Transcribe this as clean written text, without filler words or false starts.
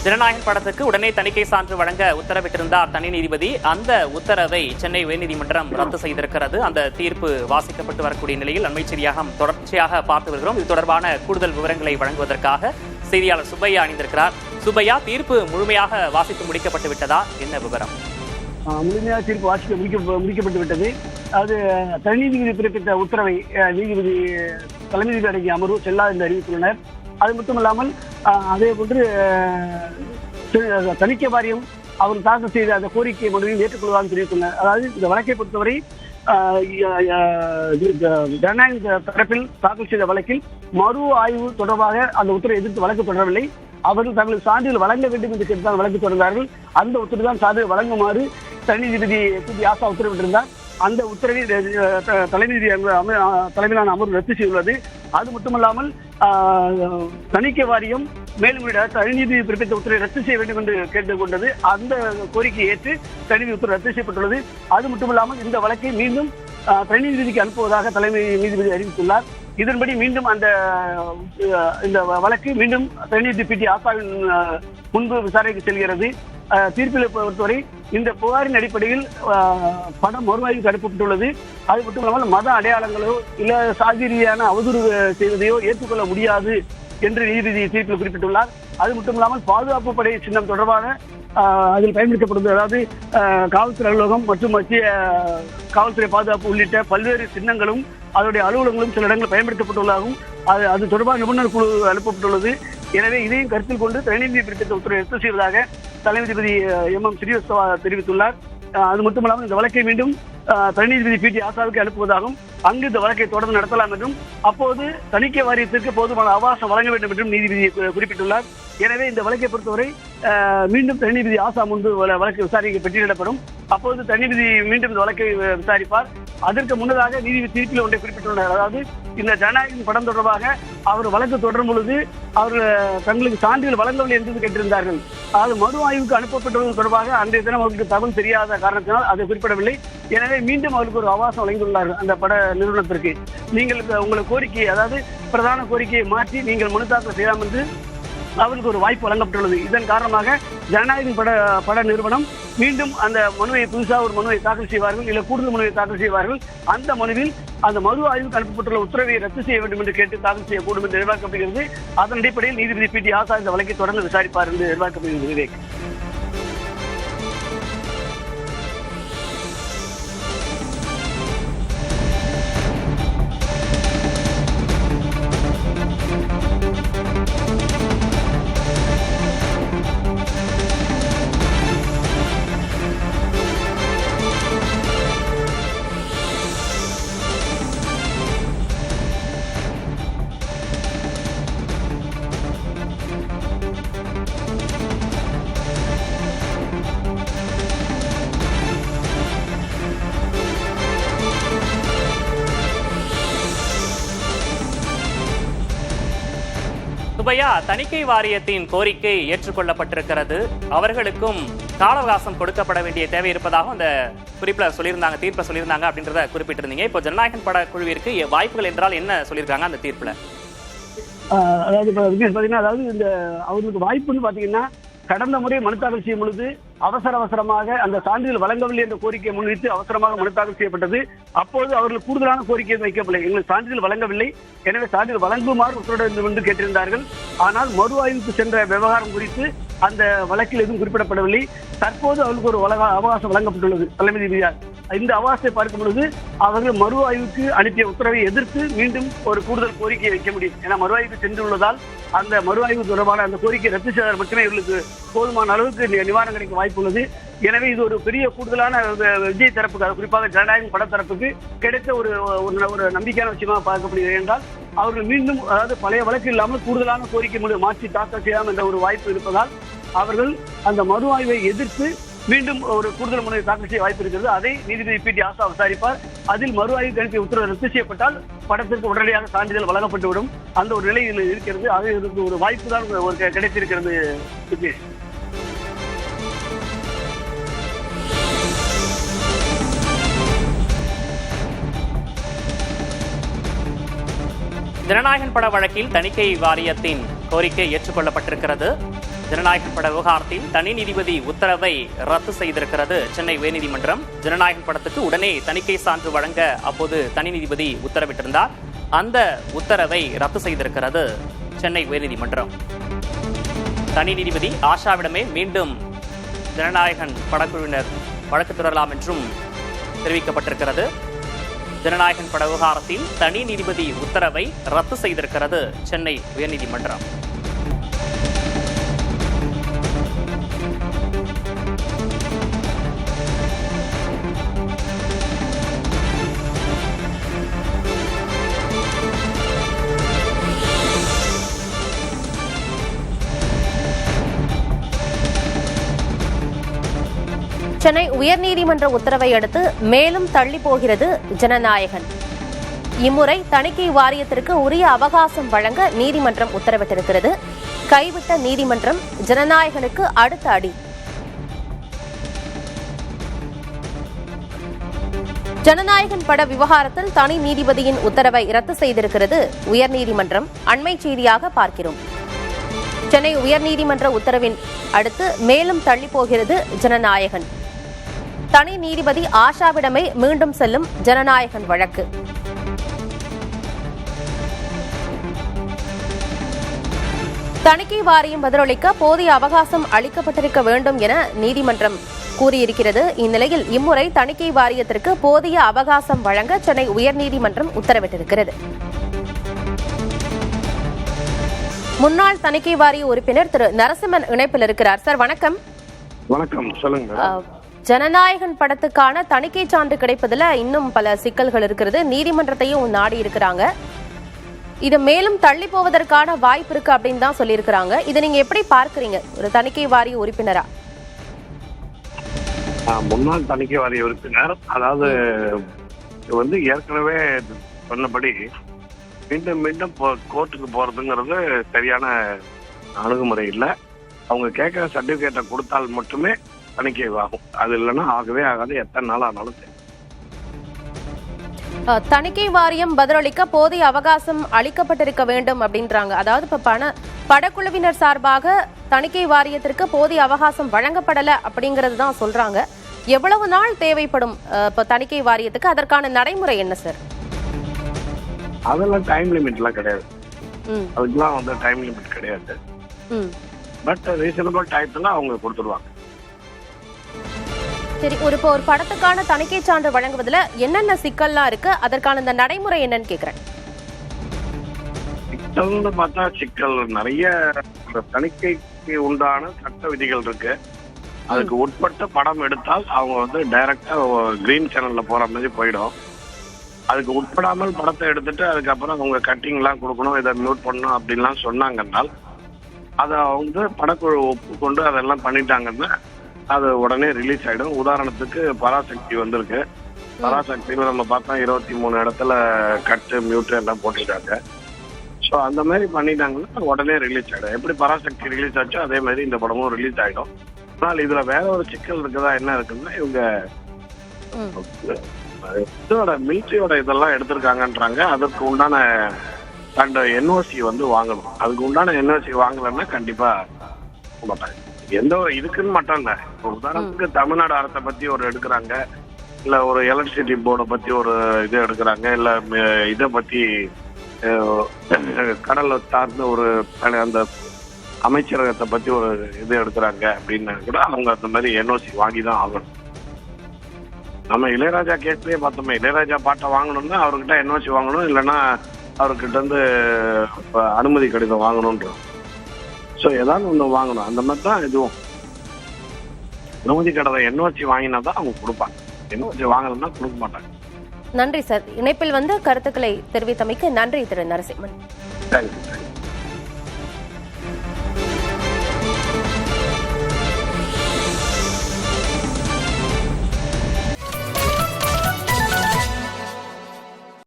ஜனநாயகன் படத்துக்கு உடனே தணிக்கை சான்று வழங்க உத்தரவிட்டிருந்தார் தனி நீதிபதி. அந்த உத்தரவை சென்னை உயர்நீதிமன்றம் ரத்து செய்திருக்கிறது. அந்த தீர்ப்பு வாசிக்கப்பட்டு வரக்கூடிய நிலையில் அண்மை செய்தியாக தொடர்ச்சியாக பார்த்து வருகிறோம். இது தொடர்பான கூடுதல் விவரங்களை வழங்குவதற்காக செய்தியாளர் சுப்பையா அணிந்திருக்கிறார். சுப்பையா, தீர்ப்பு முழுமையாக வாசித்து முடிக்கப்பட்டு விட்டதா? என்ன விவரம்? முழுமையாக தீர்ப்பு முடிக்கப்பட்டு விட்டது. அது தனி நீதிபதி பிறப்பித்த உத்தரவை நீதிபதி தலைமை நீதிபதி அடங்கிய அமர்வு செல்லாது என்று அறிவித்துள்ளனர். அது மட்டுமல்லாமல் அதே போன்று தணிக்கை வாரியம் அவர் தாக்கல் செய்த அந்த கோரிக்கை மனுவையும் ஏற்றுக்கொள்வதாக தெரிவித்துள்ளனர். அதாவது இந்த வழக்கை பொறுத்தவரை ஜனநாயக தரப்பில் தாக்கல் செய்த வழக்கில் மறு ஆய்வு தொடர்பாக அந்த உத்தரவை எதிர்த்து வழக்கு தொடரவில்லை. அவர்கள் தங்களுக்கு சான்றிதழ் வழங்க வேண்டும் என்று கேட்டுதான் வழக்கு தொடர்ந்தார்கள். அந்த உத்தரவு தான் சான்றிதழ் வழங்குமாறு தனி நீதிபதி பி ஆசா உத்தரவிட்டிருந்தார். அந்த உத்தரவை தலைமை தலைமையிலான அமர்வு ரத்து செய்துள்ளது. அது மட்டுமல்லாமல் தணிக்கை வாரியம் மேலும் தனி நீதிபதி பிறப்பித்த உத்தரவை ரத்து செய்ய வேண்டும் என்று கேட்டுக்கொண்டது. அந்த கோரிக்கையை ஏற்று தனி நீதி உத்தரவு ரத்து செய்யப்பட்டுள்ளது. அது மட்டுமல்லாமல் இந்த வழக்கை மீண்டும் தனி நீதிபதிக்கு அனுப்புவதாக தலைமை நீதிபதி அறிவித்துள்ளார். இதன்படி மீண்டும் இந்த வழக்கு மீண்டும் தனி நீதிபதி பி ஆசாவின் முன்பு விசாரணைக்கு செல்கிறது. தீர்ப்பில் பொறுத்தவரை இந்த புகாரின் அடிப்படையில் படம் மறுஆய்வுக்கு அனுப்பப்பட்டுள்ளது. அது மட்டுமல்லாமல் மத அடையாளங்களோ இல்ல சாதி ரீதியான அவதூறு செய்வதையோ ஏற்றுக்கொள்ள முடியாது என்று நீதிபதி தீர்ப்பில் குறிப்பிட்டுள்ளார். அது மட்டுமில்லாமல் பாதுகாப்பு படை சின்னம் தொடர்பாக அதில் பயன்படுத்தப்படுவது, அதாவது காவல்துறை அலுவலகம் மற்றும் மத்திய காவல்துறை பாதுகாப்பு உள்ளிட்ட பல்வேறு சின்னங்களும் அதனுடைய அலுவலகங்களும் சில இடங்களில் பயன்படுத்தப்பட்டுள்ளதாகவும் அது தொடர்பாக நிபுணர் குழு அனுப்பப்பட்டுள்ளது. எனவே இதையும் கருத்தில் கொண்டு தனி நீதிபதி பிறப்பித்த உத்தரவை ரத்து செய்வதாக தலைமை நீதிபதி எம் ஸ்ரீவத்சவா தெரிவித்துள்ளார். அது மட்டுமல்லாமல் இந்த வழக்கை மீண்டும் தனி நீதிபதி பி ஆசாவுக்கு அனுப்புவதாகவும் அங்கு இந்த வழக்கை தொடர்ந்து நடத்தலாம் என்றும் அப்போது தணிக்கை வாரியத்திற்கு போதுமான அவகாசம் வழங்க வேண்டும் என்றும் நீதிபதி குறிப்பிட்டுள்ளார். எனவே இந்த வழக்கை பொறுத்தவரை மீண்டும் தனி நீதிபதி ஆசா முன்பு வழக்கு விசாரிக்க பெற்றிடப்படும். அப்போது தனி நீதிபதி மீண்டும் இந்த வழக்கை விசாரிப்பார். அதற்கு முன்னதாக நீதிபதி தீர்ப்பில் ஒன்றை குறிப்பிட்டுள்ளார். அதாவது இந்த ஜனநாயகன் படம் தொடர்பாக அவர் வழக்கு தொடரும் பொழுது அவர்கள் தங்களுக்கு சான்றிதழ் வழங்கவில்லை என்று கேட்டிருந்தார்கள். அதாவது மறு ஆய்வுக்கு அனுப்பப்பட்டது தொடர்பாக அன்றைய தினம் அவருக்கு தகவல் தெரியாத காரணத்தினால் அதை குறிப்பிடவில்லை. எனவே மீண்டும் அவருக்கு ஒரு அவகாசம் வழங்கியுள்ளார்கள் அந்த பட நிறுவனத்திற்கு. நீங்கள் உங்கள் கோரிக்கையை, அதாவது பிரதான கோரிக்கையை மாற்றி நீங்கள் மனு தாக்கல் செய்யலாம் என்று அவருக்கு ஒரு வாய்ப்பு வழங்கப்பட்டுள்ளது. இதன் காரணமாக ஜனநாயகன் பட நிறுவனம் மீண்டும் அந்த மனுவை புதுசாக ஒரு மனுவை தாக்கல் செய்வார்கள், இல்லை கூடுதல் மனுவை தாக்கல் செய்வார்கள். அந்த மனுவில் அந்த மறு ஆய்வுக்கு அனுப்பப்பட்டுள்ள உத்தரவை ரத்து செய்ய வேண்டும் என்று கேட்டு தாக்கல் செய்யக்கூடும் என்று எதிர்பார்க்கப்படுகிறது. அதன் அடிப்படையில் நீதிபதி பி ஆசா இந்த வழக்கை தொடர்ந்து விசாரிப்பார் என்று எதிர்பார்க்கப்படுகிறது. விவேக். சுப்பையா, தணிக்கை வாரியத்தின் கோரிக்கை ஏற்றுக்கொள்ளப்பட்டிருக்கிறது. அவர்களுக்கும் கால அவகாசம் கொடுக்கப்பட வேண்டிய தேவை இருப்பதாக அந்த குறிப்பில் சொல்லியிருந்தாங்க, தீர்ப்பை சொல்லியிருந்தாங்க அப்படின்றத குறிப்பிட்டிருந்தீங்க. இப்போ ஜனநாயகன் பட குழுவிற்கு வாய்ப்புகள் என்றால் என்ன சொல்லியிருக்காங்க அந்த தீர்ப்பில்? அதாவது பார்த்தீங்கன்னா, அதாவது இந்த அவங்களுக்கு வாய்ப்புன்னு பார்த்தீங்கன்னா, கடந்த முறை மனு தாக்கல் செய்யும் பொழுது அவசரமாக அந்த சான்றிதழ் வழங்கவில்லை என்ற கோரிக்கையை முன்வைத்து அவசரமாக மனு தாக்கல் செய்யப்பட்டது. அப்போது அவர்கள் கூடுதலான கோரிக்கையை வைக்கவில்லை. எங்களுக்கு சான்றிதழ் வழங்கவில்லை, எனவே சான்றிதழ் வழங்குமாறு உத்தரவிட வேண்டும் என்று கேட்டிருந்தார்கள். ஆனால் மறு ஆய்வுக்கு சென்ற விவகாரம் குறித்து அந்த வழக்கில் எதுவும் குறிப்பிடப்படவில்லை. தற்போது அவர்களுக்கு ஒரு அவகாசம் வழங்கப்பட்டுள்ளது தலைமை நீதிபதியால். இந்த அவகாசத்தை பார்க்கும் பொழுது அவர்கள் மறு ஆய்வுக்கு அனுப்பிய உத்தரவை எதிர்த்து மீண்டும் ஒரு கூடுதல் கோரிக்கையை வைக்க முடியும். ஏன்னா மறு ஆய்வுக்கு சென்றுள்ளதால் அந்த மறு ஆய்வு தொடர்பான அந்த கோரிக்கை ரத்து செய்தால் மட்டுமே இவர்களுக்கு போதுமான அளவுக்கு நிவாரணம் கிடைக்க வாய்ப்பு உள்ளது. எனவே இது ஒரு பெரிய கூடுதலான விஜய் தரப்புக்கு, குறிப்பாக ஜனநாயகம் பட தரப்புக்கு கிடைத்த ஒரு நம்பிக்கையான விஷயமாக பார்க்கப்படுகிறது. என்றால் அவர்கள் மீண்டும், அதாவது பழைய வழக்கு இல்லாமல் கூடுதலான கோரிக்கை மாற்றி தாக்கல் செய்யலாம் என்ற ஒரு வாய்ப்பு இருப்பதால் அவர்கள் அந்த மறு ஆய்வை எதிர்த்து மீண்டும் ஒரு கூடுதல் மனுவை தாக்கல் செய்ய வாய்ப்பு இருக்கிறது. அதை நீதிபதி பி ஆசா விசாரிப்பார். அதில் மறு ஆய்வு அனுப்பிய உத்தரவு ரத்து செய்யப்பட்டால் படத்திற்கு உடனடியாக சான்றிதழ் வழங்கப்பட்டுவிடும். அந்த ஒரு நிலையில் இருக்கிறது. அது ஒரு வாய்ப்பு தான் கிடைத்திருக்கிறது. ஜனநாயகன் பட வழக்கில் தணிக்கை வாரியத்தின் கோரிக்கை ஏற்றுக்கொள்ளப்பட்டிருக்கிறது. ஜனநாயகன் பட விவகாரத்தில் தனி நீதிபதி உத்தரவை ரத்து செய்திருக்கிறது சென்னை உயர்நீதிமன்றம். ஜனநாயகன் படத்துக்கு உடனே தணிக்கை சான்று வழங்க அப்போது தனி நீதிபதி உத்தரவிட்டிருந்தார். அந்த உத்தரவை ரத்து செய்திருக்கிறது சென்னை உயர்நீதிமன்றம். தனி நீதிபதி ஆஷாவிடமே மீண்டும் ஜனநாயகன் படக்குழுவினர் வழக்கு தொடரலாம் என்றும் தெரிவிக்கப்பட்டிருக்கிறது. ஜனநாயகன் பட விவகாரத்தில் தனி நீதிபதி உத்தரவை ரத்து செய்திருக்கிறது சென்னை உயர்நீதிமன்றம். சென்னை உயர்நீதிமன்ற உத்தரவை அடுத்து மேலும் தள்ளி போகிறது ஜனநாயகன். இம்முறை தணிக்கை வாரியத்திற்கு உரிய அவகாசம் வழங்க நீதிமன்றம் உத்தரவிட்டிருக்கிறது. கைவிட்ட நீதிமன்றம் ஜனநாயகனுக்கு அடுத்த அடி. ஜனநாயகன் பட விவகாரத்தில் தனி நீதிபதியின் உத்தரவை ரத்து செய்திருக்கிறது உயர்நீதிமன்றம். அண்மை செய்தியாக பார்க்கிறோம். சென்னை உயர்நீதிமன்ற உத்தரவின் அடுத்து மேலும் தள்ளி போகிறது ஜனநாயகன். தனி நீதிபதி ஆஷாவிடமே மீண்டும் செல்லும் ஜனநாயகன் வழக்கு. தணிக்கை வாரியம் பதிலளிக்க போதிய அவகாசம் அளிக்கப்பட்டிருக்க வேண்டும் என நீதிமன்றம் கூறியிருக்கிறது. இந்நிலையில் இம்முறை தணிக்கை வாரியத்திற்கு போதிய அவகாசம் வழங்க சென்னை உயர்நீதிமன்றம் உத்தரவிட்டிருக்கிறது. முன்னாள் தணிக்கை வாரிய உறுப்பினர் திரு நரசிம்மன் இணைப்பில் இருக்கிறார். சார் வணக்கம். வணக்கம், சொல்லுங்க. ஜனநாயகன் படத்துக்கான தணிக்கை சான்று கிடைப்பதில் இன்னும் பல சிக்கல்கள் இருக்கிறது. நீதிமன்றத்தையும் நாடி இருக்கிறாங்க. இது மேலும் தள்ளி போவதற்கான வாய்ப்பு இருக்கு அப்படின்னு தான் சொல்லியிருக்கிறாங்க. இதை நீங்க எப்படி பார்க்கறீங்க ஒரு தணிக்கை வாரிய உறுப்பினரா? முன்னாள் தணிக்கை வாரிய உறுப்பினர், அதாவது ஏற்கனவே சொன்னபடி மீண்டும் மீண்டும் கோர்ட்டுக்கு போறதுங்கிறது சரியான அணுகுமுறை இல்லை. அவங்க கேட்கிற சர்டிபிகேட்டை கொடுத்தால் மட்டுமே தணிக்கை ஆகும். அது இல்லைன்னா ஆகவே ஆகாது, எத்தனை நாள் ஆனாலும் சரி. தணிக்கை வாரியம் பதிலளிக்க போதிய அவகாசம் அளிக்கப்பட்டிருக்க வேண்டும் அப்படின்றாங்க. அதாவது இப்ப படக்குழுவினர் சார்பாக தணிக்கை வாரியத்திற்கு போதிய அவகாசம் வழங்கப்படல அப்படிங்கிறது தான் சொல்றாங்க. எவ்வளவு நாள் தேவைப்படும் இப்ப தணிக்கை வாரியத்துக்கு? அதற்கான நடைமுறை என்ன சார்? அதெல்லாம் டைம் லிமிட்லாம் கிடையாது. அதுக்கெல்லாம் டைம் லிமிட் கிடையாது. பட் ரீசனபிள் டைத்துல அவங்க கொடுத்துருவாங்க. சரி, ஒரு படத்துக்கான தணிக்கை சான்று வழங்குவதில் என்னென்ன சிக்கல்லாம் இருக்கு? அதற்கான இந்த நடைமுறை என்னன்னு கேக்குறேன். சிக்கல்னு பார்த்தா சிக்கல் நிறைய. தணிக்கைக்கு உண்டான சட்ட விதிகள் இருக்கு. அதுக்கு உட்பட்ட படம் எடுத்தால் அவங்க டைரக்டா கிரீன் சேனல்ல போற மாதிரி போயிடும். அதுக்கு உட்படாமல் படத்தை எடுத்துட்டு அதுக்கப்புறம் அவங்க கட்டிங் எல்லாம் கொடுக்கணும், இதை மியூட் பண்ணணும் அப்படின்லாம் சொன்னாங்கன்னால் அதை படக்குழு ஒப்புக்கொண்டு அதெல்லாம் பண்ணிட்டாங்கன்னா அது உடனே ரிலீஸ் ஆயிடும். உதாரணத்துக்கு பராசக்தி வந்திருக்கு. பராசக்தியில நம்ம பார்த்தா 23 இடத்துல கட்டு மியூட் எல்லாம் போட்டுட்டாங்க. ஸோ அந்த மாதிரி பண்ணிட்டாங்கன்னா உடனே ரிலீஸ் ஆயிடும். எப்படி பராசக்தி ரிலீஸ் ஆச்சோ அதே மாதிரி இந்த படமும் ரிலீஸ் ஆயிடும். ஆனால் இதுல வேற ஒரு சிக்கல் இருக்குதா, என்ன இருக்குன்னா இவங்க இதோட மிலிட்ரியோட இதெல்லாம் எடுத்திருக்காங்கன்றாங்க. அதுக்கு உண்டான அந்த என்ஓசி வாங்கணும். அதுக்கு உண்டான என்ஓசி வாங்கலன்னா கண்டிப்பா மாட்டாங்க. எந்த ஒரு இதுக்குன்னு மட்டும் இல்ல. உதாரணத்துக்கு தமிழ்நாடு அரசை பத்தி ஒரு எடுக்கிறாங்க, இல்ல ஒரு எலக்ட்ரிசிட்டி போர்டை பத்தி ஒரு இது எடுக்கிறாங்க, இல்ல இதை பத்தி கடலை சார்ந்த ஒரு அந்த அமைச்சரகத்தை பத்தி ஒரு இது எடுக்கிறாங்க அப்படின்னு கூட அவங்க அந்த மாதிரி என்ஓசி வாங்கி தான் ஆகணும். நம்ம இளையராஜா கேஸ்லயே பார்த்தோமே, இளையராஜா பாட்டை வாங்கணும்னா அவர்கிட்ட என்ஓசி வாங்கணும், இல்லைன்னா அவர்கிட்ட அனுமதி கடிதம் வாங்கணும்ன்றோம். ஸோ ஏதாவது ஒன்று வாங்கணும். அந்த மாதிரி தான் இதுவும் அனுமதி கடிதம் என்ஓசி வாங்கினா தான் அவங்க கொடுப்பாங்க. என்ஓசி வாங்கலன்னா கொடுக்க மாட்டாங்க. நன்றி சார். இணைப்பில் கருத்துக்களை தெரிவித்தமைக்கு நன்றி திரு நரசிம்மன். தேங்க்யூ.